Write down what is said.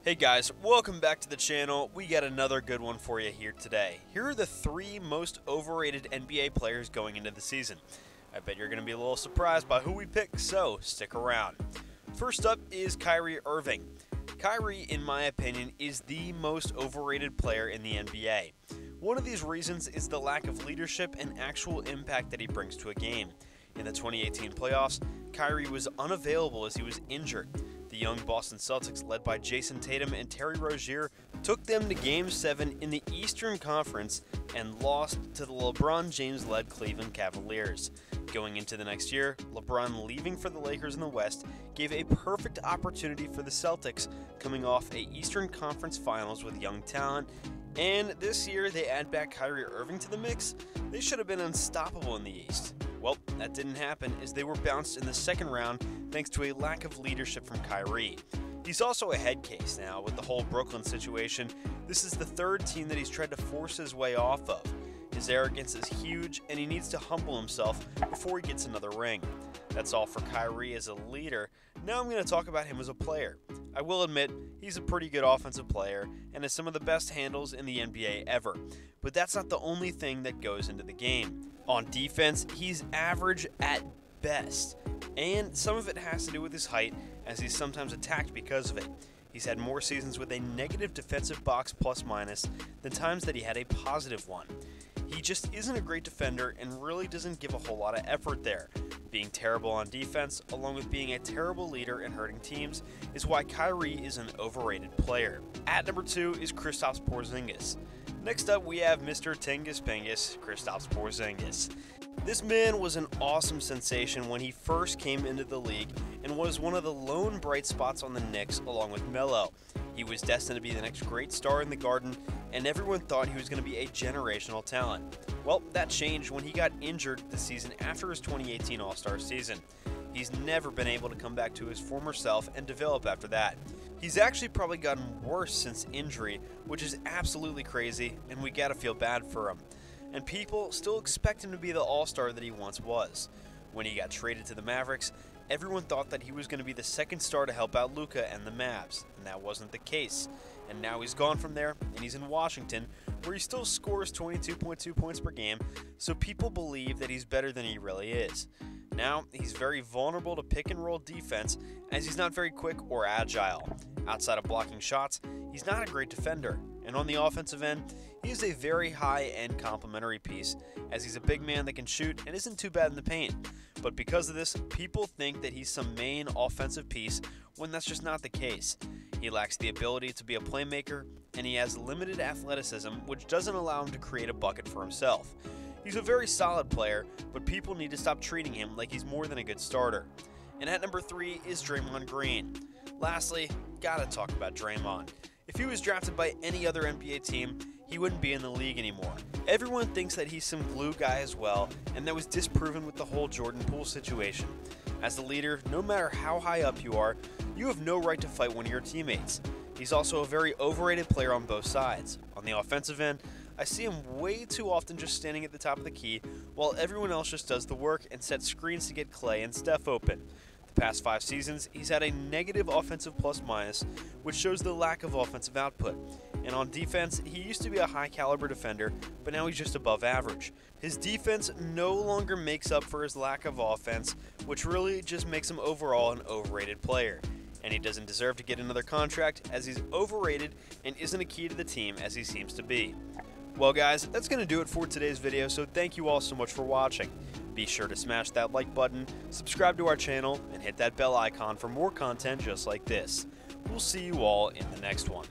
Hey guys, welcome back to the channel. We got another good one for you here today. Here are the 3 most overrated NBA players going into the season. I bet you're going to be a little surprised by who we picked, so stick around. First up is Kyrie Irving. Kyrie, in my opinion, is the most overrated player in the NBA. One of these reasons is the lack of leadership and actual impact that he brings to a game. In the 2018 playoffs, Kyrie was unavailable as he was injured. The young Boston Celtics, led by Jason Tatum and Terry Rozier, took them to Game 7 in the Eastern Conference and lost to the LeBron James-led Cleveland Cavaliers. Going into the next year, LeBron leaving for the Lakers in the West gave a perfect opportunity for the Celtics, coming off a Eastern Conference Finals with young talent. And this year, they add back Kyrie Irving to the mix. They should have been unstoppable in the East. Well, that didn't happen as they were bounced in the second round thanks to a lack of leadership from Kyrie. He's also a head case now with the whole Brooklyn situation. This is the third team that he's tried to force his way off of. His arrogance is huge and he needs to humble himself before he gets another ring. That's all for Kyrie as a leader. Now I'm going to talk about him as a player. I will admit, he's a pretty good offensive player and has some of the best handles in the NBA ever. But that's not the only thing that goes into the game. On defense, he's average at best. And some of it has to do with his height, as he's sometimes attacked because of it. He's had more seasons with a negative defensive box plus-minus than times that he had a positive one. He just isn't a great defender and really doesn't give a whole lot of effort there. Being terrible on defense, along with being a terrible leader and hurting teams, is why Kyrie is an overrated player. At number 2 is Kristaps Porzingis. Next up, we have Mr. Tingus Pingus, Kristaps Porzingis. This man was an awesome sensation when he first came into the league and was one of the lone bright spots on the Knicks along with Melo. He was destined to be the next great star in the Garden, and everyone thought he was going to be a generational talent. Well, that changed when he got injured the season after his 2018 All-Star season. He's never been able to come back to his former self and develop after that. He's actually probably gotten worse since injury, which is absolutely crazy, and we gotta feel bad for him. And people still expect him to be the all-star that he once was. When he got traded to the Mavericks, everyone thought that he was going to be the second star to help out Luka and the Mavs, and that wasn't the case. And now he's gone from there, and he's in Washington, where he still scores 22.2 points per game, so people believe that he's better than he really is. Now, he's very vulnerable to pick-and-roll defense, as he's not very quick or agile. Outside of blocking shots, he's not a great defender, and on the offensive end, he is a very high-end complementary piece, as he's a big man that can shoot and isn't too bad in the paint. But because of this, people think that he's some main offensive piece, when that's just not the case. He lacks the ability to be a playmaker, and he has limited athleticism, which doesn't allow him to create a bucket for himself. He's a very solid player, but people need to stop treating him like he's more than a good starter. And at number 3 is Draymond Green. Lastly, gotta talk about Draymond. If he was drafted by any other NBA team, he wouldn't be in the league anymore. Everyone thinks that he's some glue guy as well, and that was disproven with the whole Jordan Poole situation. As the leader, no matter how high up you are, you have no right to fight one of your teammates. He's also a very overrated player on both sides. On the offensive end, I see him way too often just standing at the top of the key, while everyone else just does the work and sets screens to get Klay and Steph open. The past 5 seasons, he's had a negative offensive plus-minus, which shows the lack of offensive output. And on defense, he used to be a high-caliber defender, but now he's just above average. His defense no longer makes up for his lack of offense, which really just makes him overall an overrated player. And he doesn't deserve to get another contract, as he's overrated and isn't a key to the team as he seems to be. Well guys, that's going to do it for today's video, so thank you all so much for watching. Be sure to smash that like button, subscribe to our channel, and hit that bell icon for more content just like this. We'll see you all in the next one.